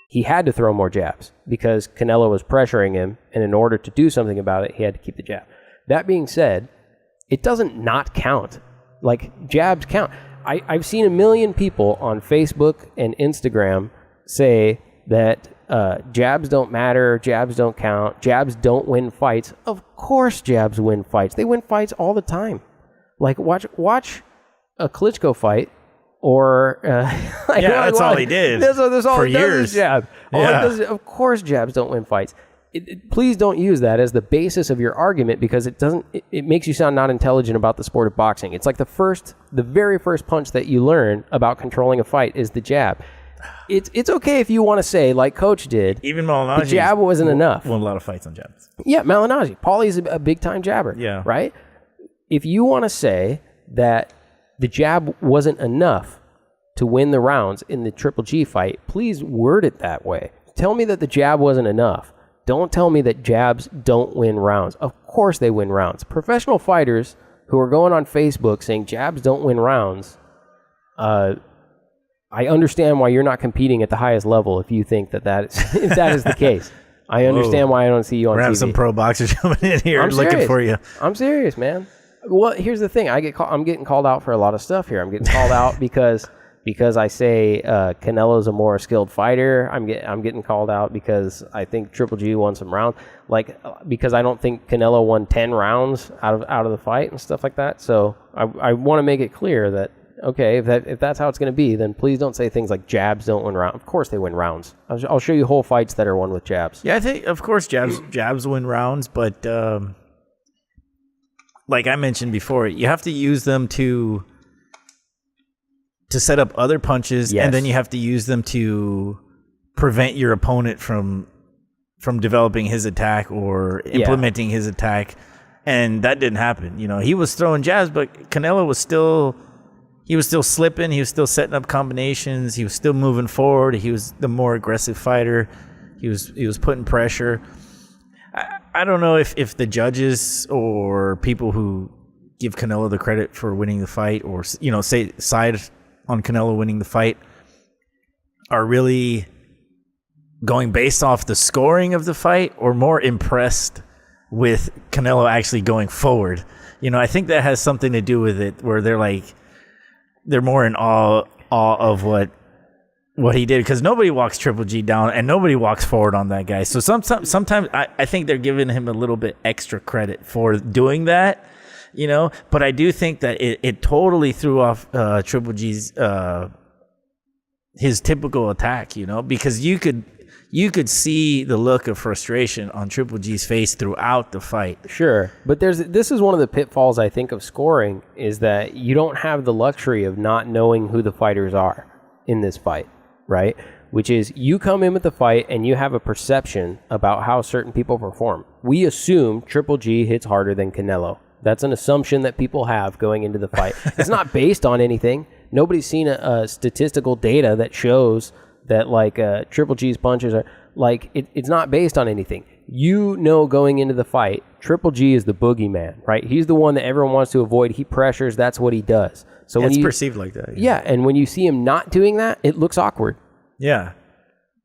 He had to throw more jabs because Canelo was pressuring him, and in order to do something about it, he had to keep the jab. That being said, it doesn't not count. Like, jabs count. I've seen a million people on Facebook and Instagram say that jabs don't matter, jabs don't count, jabs don't win fights. Of course jabs win fights. They win fights all the time. Like, watch a Klitschko fight. Or that's all he did that's all for it does years. Is jab. Of course, jabs don't win fights. Please don't use that as the basis of your argument because it doesn't. It makes you sound not intelligent about the sport of boxing. It's like the very first punch that you learn about controlling a fight is the jab. It's okay if you want to say, like Coach did, even Malignaggi, the jab wasn't enough. Won a lot of fights on jabs. Yeah, Malignaggi. Paulie's a big time jabber. Yeah, right. If you want to say that the jab wasn't enough to win the rounds in the Triple G fight, please word it that way. Tell me that the jab wasn't enough. Don't tell me that jabs don't win rounds. Of course they win rounds. Professional fighters who are going on Facebook saying jabs don't win rounds, I understand why you're not competing at the highest level if you think if that is the case. I understand why I don't see you on TV. We're having some pro boxers coming in here looking for you. I'm serious, man. Well, here's the thing. I'm getting called out for a lot of stuff here. I'm getting called out because I say Canelo's a more skilled fighter. I'm getting called out because I think Triple G won some rounds. Like, because I don't think Canelo won 10 rounds out of the fight and stuff like that. So I want to make it clear that, okay, if that's how it's going to be, then please don't say things like jabs don't win rounds. Of course they win rounds. I'll show you whole fights that are won with jabs. Yeah, I think, of course, jabs win rounds, but like I mentioned before, you have to use them to set up other punches, and then you have to use them to prevent your opponent from developing his attack or implementing his attack. And that didn't happen. You know, he was throwing jabs, but Canelo was still slipping. He was still setting up combinations. He was still moving forward. He was the more aggressive fighter. He was putting pressure. I don't know if the judges or people who give Canelo the credit for winning the fight, or say side on Canelo winning the fight, are really going based off the scoring of the fight, or more impressed with Canelo actually going forward. You know, I think that has something to do with it, where they're more in awe of what he did, because nobody walks Triple G down and nobody walks forward on that guy. So sometimes I think they're giving him a little bit extra credit for doing that, but I do think that it totally threw off Triple G's his typical attack, because you could see the look of frustration on Triple G's face throughout the fight. Sure, but this is one of the pitfalls, I think, of scoring, is that you don't have the luxury of not knowing who the fighters are in this fight. Right? Which is, you come in with the fight and you have a perception about how certain people perform. We assume Triple G hits harder than Canelo. That's an assumption that people have going into the fight. It's not based on anything. Nobody's seen a statistical data that shows that Triple G's punches are it's not based on anything. Going into the fight, Triple G is the boogeyman, right? He's the one that everyone wants to avoid. He pressures. That's what he does. So it's perceived like that. Yeah, and when you see him not doing that, it looks awkward. Yeah.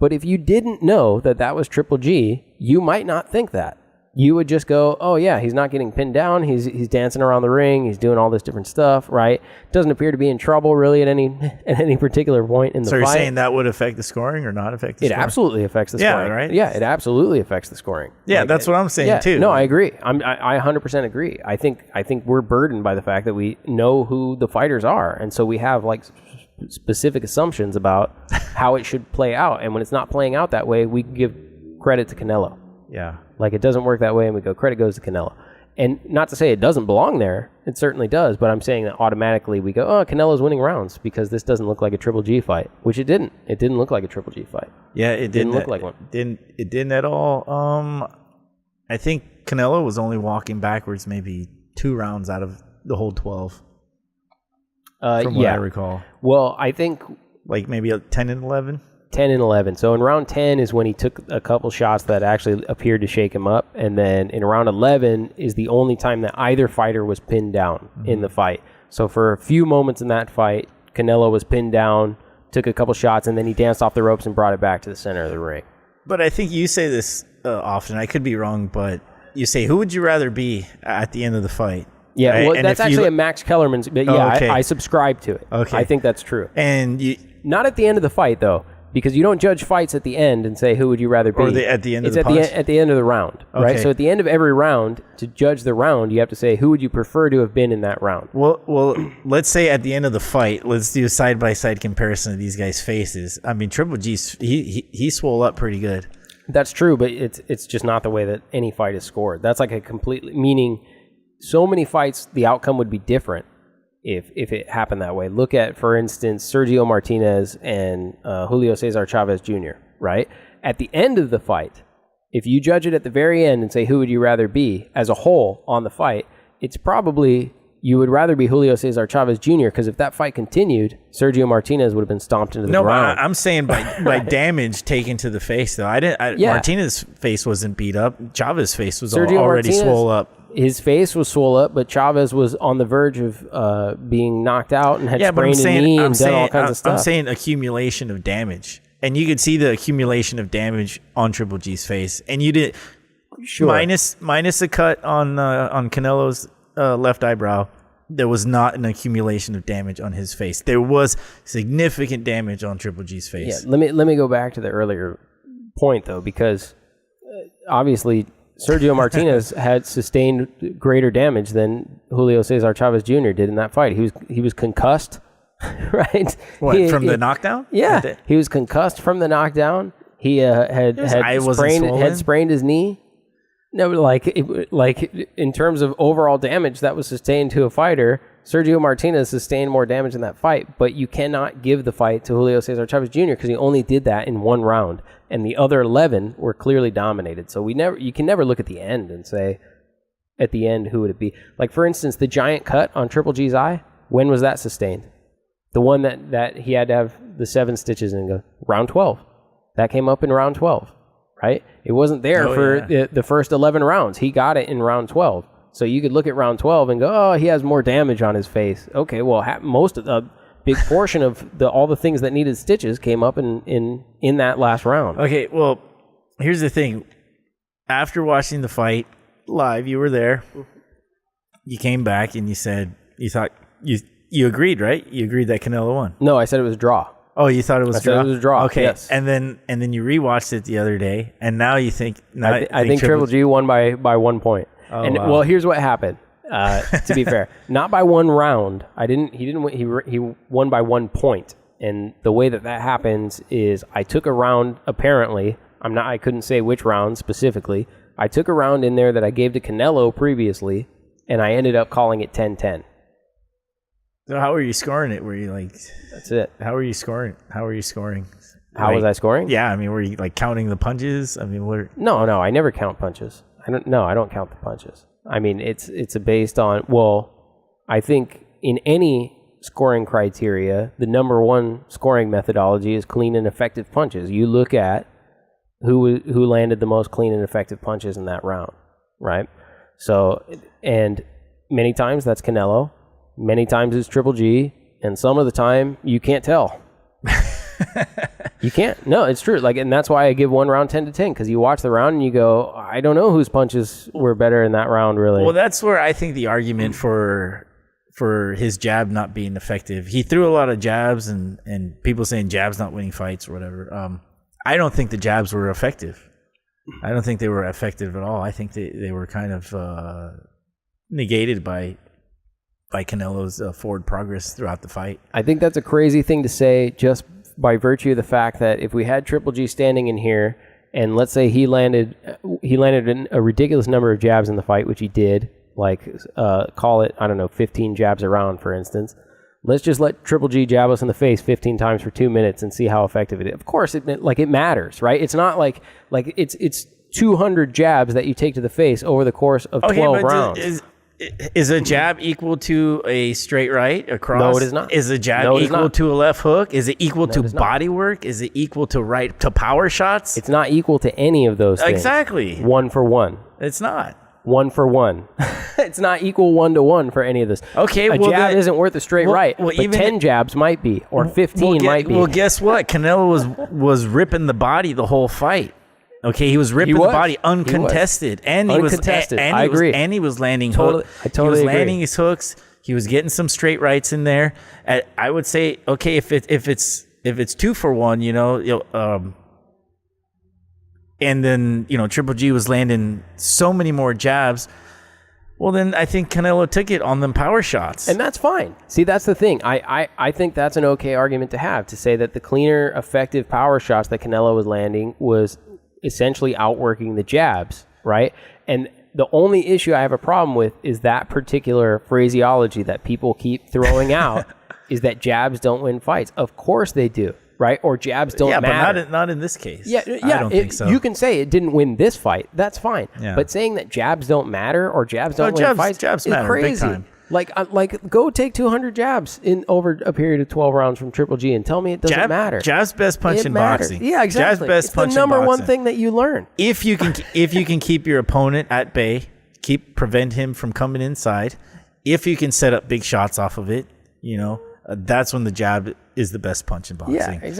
But if you didn't know that was Triple G, you might not think that. You would just go, oh yeah, he's not getting pinned down. He's dancing around the ring. He's doing all this different stuff, right? Doesn't appear to be in trouble really at any particular point in the fight. So you're saying that would affect the scoring or not affect the scoring? It absolutely affects the scoring. Yeah, right? Yeah, it absolutely affects the scoring. Yeah, that's what I'm saying too. No, I agree. I 100% agree. I think we're burdened by the fact that we know who the fighters are, and so we have specific assumptions about how it should play out. And when it's not playing out that way, we give credit to Canelo. Yeah. It doesn't work that way, and we go, credit goes to Canelo. And not to say it doesn't belong there. It certainly does, but I'm saying that automatically we go, oh, Canelo's winning rounds because this doesn't look like a Triple G fight, which it didn't. It didn't look like a Triple G fight. Yeah, it didn't look like one. It didn't at all. I think Canelo was only walking backwards maybe 2 rounds out of the whole 12. From what I recall. Well, I think maybe 10 and 11. 10 and 11. So in round 10 is when he took a couple shots that actually appeared to shake him up. And then in round 11 is the only time that either fighter was pinned down in the fight. So for a few moments in that fight, Canelo was pinned down took a couple shots, and then he danced off the ropes and brought it back to the center of the ring. But I think you say this often. I could be wrong, but you say, who would you rather be at the end of the fight? Yeah, right? well, that's actually a Max Kellerman's. But yeah, okay. I subscribe to it. Okay. I think that's true. And not at the end of the fight, though, because you don't judge fights at the end and say, who would you rather be? Or at the end of the punch? At the end of the round, right? So at the end of every round, to judge the round, you have to say, who would you prefer to have been in that round? Well, let's say at the end of the fight, let's do a side-by-side comparison of these guys' faces. I mean, Triple G, he swole up pretty good. That's true, but it's just not the way that any fight is scored. That's like a completely, meaning so many fights, the outcome would be different if it happened that way. Look at, for instance, Sergio Martinez and Julio Cesar Chavez Jr., right? At the end of the fight, if you judge it at the very end and say, who would you rather be as a whole on the fight, it's probably you would rather be Julio Cesar Chavez Jr., because if that fight continued, Sergio Martinez would have been stomped into the ground. No, I'm saying by damage taken to the face, though. Martinez's face wasn't beat up. Chavez's face was already swole up. His face was swole up, but Chavez was on the verge of being knocked out and had sprained his knee and done all kinds of stuff. I'm saying accumulation of damage. And you could see the accumulation of damage on Triple G's face. And you did minus a cut on Canelo's left eyebrow. There was not an accumulation of damage on his face. There was significant damage on Triple G's face. Yeah, let me go back to the earlier point, though, because obviously Sergio Martinez had sustained greater damage than Julio Cesar Chavez Jr. did in that fight. He was concussed, right? What, from the knockdown? Yeah, he was concussed from the knockdown. He had sprained his knee. No, like in terms of overall damage that was sustained to a fighter, Sergio Martinez sustained more damage in that fight, but you cannot give the fight to Julio Cesar Chavez Jr. because he only did that in one round, and the other 11 were clearly dominated. So you can never look at the end and say, at the end, who would it be? Like, for instance, the giant cut on Triple G's eye, when was that sustained? The one that he had to have the 7 stitches in, go round 12. That came up in round 12. Right? It wasn't there the first 11 rounds. He got it in round 12. So you could look at round 12 and go, oh, he has more damage on his face. Okay, well, most of the big portion of all the things that needed stitches came up in that last round. Okay, well, here's the thing. After watching the fight live, you were there. You came back and you said, you agreed, right? You agreed that Canelo won. No, I said it was a draw. Oh, you thought it was a draw? It was a draw. Okay, yes. and then you rewatched it the other day, and now you think I think Triple G won by 1 point. Oh, and wow. Well, here's what happened. To be fair, not by one round. He didn't win. He won by 1 point. And the way that happens is I took a round. Apparently, I couldn't say which round specifically. I took a round in there that I gave to Canelo previously, and I ended up calling it 10-10. So how were you scoring it? Were you like... That's it. How were you scoring? How Was I scoring? Yeah, I mean, were you like counting the punches? I mean, what... No, I never count punches. I don't count the punches. I mean, it's based on... Well, I think in any scoring criteria, the number one scoring methodology is clean and effective punches. You look at who landed the most clean and effective punches in that round, right? So, and many times that's Canelo. Many times it's Triple G, and some of the time you can't tell. You can't. No, it's true. Like, and that's why I give one round 10-10, because you watch the round and you go, I don't know whose punches were better in that round, really. Well, that's where I think the argument for his jab not being effective. He threw a lot of jabs, and people saying jabs not winning fights or whatever. I don't think the jabs were effective. I don't think they were effective at all. I think they were kind of negated by Canelo's forward progress throughout the fight. I think that's a crazy thing to say just by virtue of the fact that if we had Triple G standing in here and let's say he landed a ridiculous number of jabs in the fight, which he did, like call it, 15 jabs a round, for instance. Let's just let Triple G jab us in the face 15 times for 2 minutes and see how effective it is. Of course, it matters, right? It's not like it's 200 jabs that you take to the face over the course of 12 rounds. Is a jab equal to a straight right across? No, it is not. Is a jab equal to a left hook? Is it equal to body work? Is it equal to power shots? It's not equal to any of those things. Exactly. 1 for 1. It's not. one for one. It's not equal 1-to-1 for any of this. Okay, a jab isn't worth a straight right. But even 10 jabs might be, or 15 might be. Well, guess what? Canelo was ripping the body the whole fight. Okay, he was ripping the body uncontested, and he was I agree. And he was landing totally, hooks. I totally he was agree. landing his hooks. He was getting some straight rights in there. I would say, okay, if it's 2-for-1, you know, and then, you know, Triple G was landing so many more jabs, well, then I think Canelo took it on them power shots. And that's fine. See, that's the thing. I think that's an okay argument to have, to say that the cleaner, effective power shots that Canelo was landing was essentially outworking the jabs, right? And the only issue I have a problem with is that particular phraseology that people keep throwing out is that jabs don't win fights. Of course they do. Right? Or jabs don't matter. But not in this case. Yeah, I don't think so. You can say it didn't win this fight. That's fine. Yeah. But saying that jabs don't matter or jabs don't win fights jabs is matter, crazy. big time. Like, go take 200 jabs in over a period of 12 rounds from Triple G and tell me it doesn't matter. Jab's best punch in boxing. Yeah, exactly. Jab's best it's punch the number in one boxing. thing that you learn. If you can keep your opponent at bay, prevent him from coming inside. If you can set up big shots off of it, you know, that's when the jab is the best punch in boxing. Yeah, exactly.